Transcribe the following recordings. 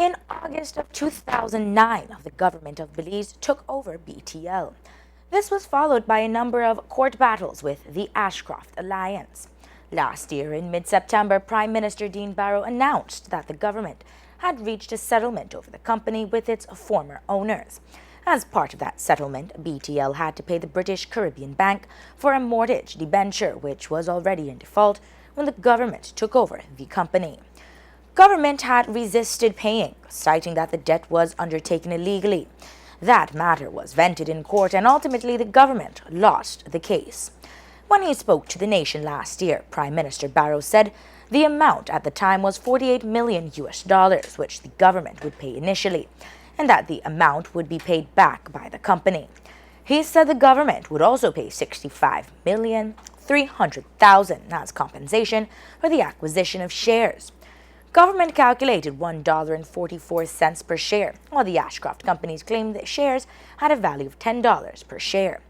In August of 2009, the government of Belize took over BTL. This was followed by a number of court battles with the Ashcroft Alliance. Last year, in mid-September, Prime Minister Dean Barrow announced that the government had reached a settlement over the company with its former owners. As part of that settlement, BTL had to pay the British Caribbean Bank for a mortgage debenture, which was already in default when the government took over the company. Government had resisted paying, citing that the debt was undertaken illegally. That matter was vented in court and ultimately the government lost the case. When he spoke to the nation last year, Prime Minister Barrow said the amount at the time was $48 million, which the government would pay initially, and that the amount would be paid back by the company. He said the government would also pay $65,300,000 as compensation for the acquisition of shares. Government calculated $1.44 per share, while the Ashcroft companies claimed that shares had a value of $10 per share.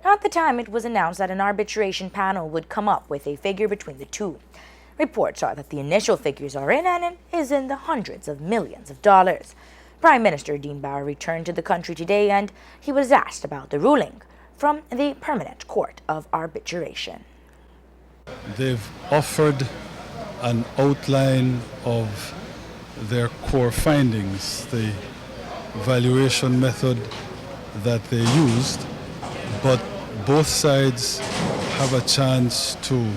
At the time, it was announced that an arbitration panel would come up with a figure between the two. Reports are that the initial figures are in and it is in the hundreds of millions of dollars. Prime Minister Dean Barrow returned to the country today and he was asked about the ruling from the Permanent Court of Arbitration. They've offered an outline of their core findings, the valuation method that they used, but both sides have a chance to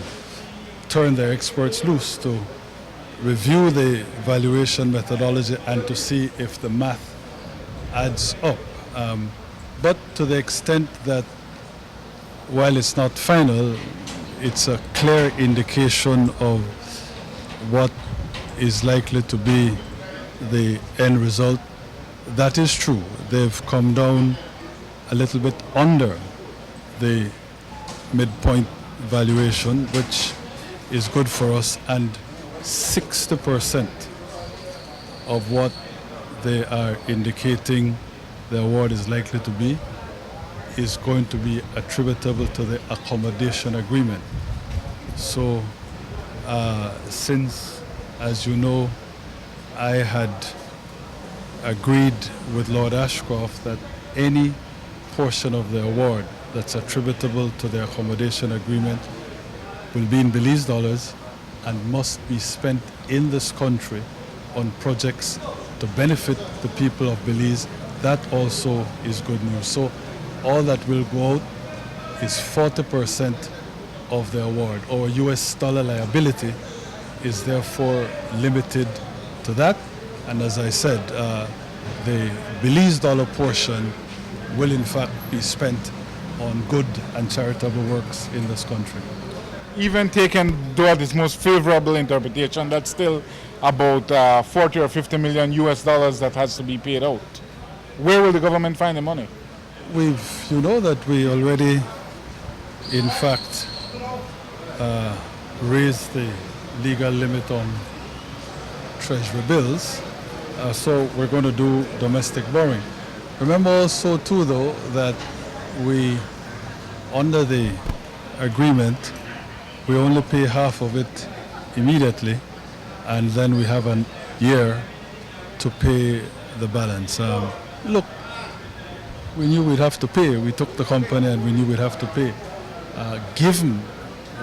turn their experts loose to review the valuation methodology and to see if the math adds up. But to the extent that while it's not final, it's a clear indication of what is likely to be the end result. That is true. They've come down a little bit under the midpoint valuation, which is good for us, and 60% of what they are indicating the award is likely to be is going to be attributable to the accommodation agreement. So since, as you know, I had agreed with Lord Ashcroft that any portion of the award that's attributable to the accommodation agreement will be in Belize dollars and must be spent in this country on projects to benefit the people of Belize, that also is good news. So all that will go out is 40% of the award. Our US dollar liability is therefore limited to that. And as I said, the Belize dollar portion will in fact be spent on good and charitable works in this country. Even taken toward its most favorable interpretation, that's still about 40 or 50 million US dollars that has to be paid out. Where will the government find the money? You know that we already, in fact, raised the legal limit on treasury bills, so we're going to do domestic borrowing. Remember also too, though, that we, under the agreement, we only pay half of it immediately, and then we have a year to pay the balance. Look, we knew we'd have to pay. We took the company and we knew we'd have to pay. Given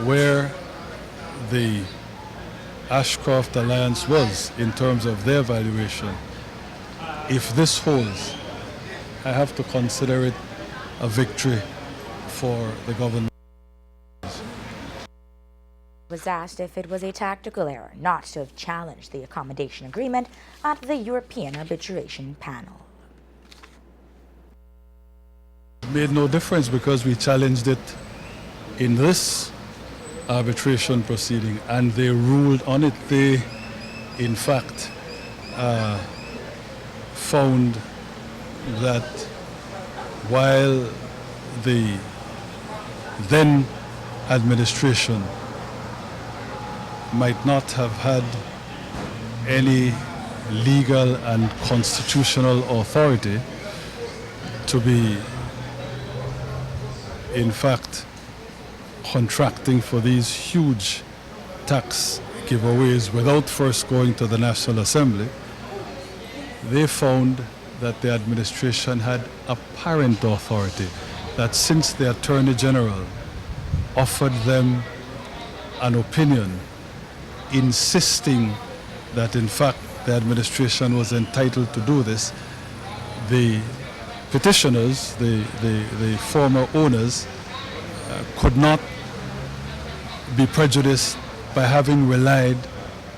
where the Ashcroft Alliance was in terms of their valuation, if this holds, I have to consider it a victory for the government. Was asked if it was a tactical error not to have challenged the accommodation agreement at the European arbitration panel. It made no difference because we challenged it in this arbitration proceeding and they ruled on it. They, in fact, found that while the then administration might not have had any legal and constitutional authority to be, in fact, contracting for these huge tax giveaways without first going to the National Assembly, they found that the administration had apparent authority, that since the Attorney General offered them an opinion insisting that in fact the administration was entitled to do this, the petitioners, the former owners, could not be prejudiced by having relied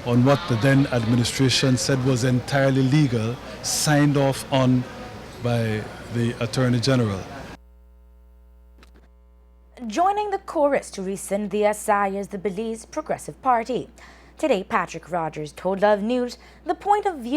on what the then administration said was entirely legal, signed off on by the Attorney General. Joining the chorus to rescind the SI is the Belize Progressive Party. Today, Patrick Rogers told Love News the point of view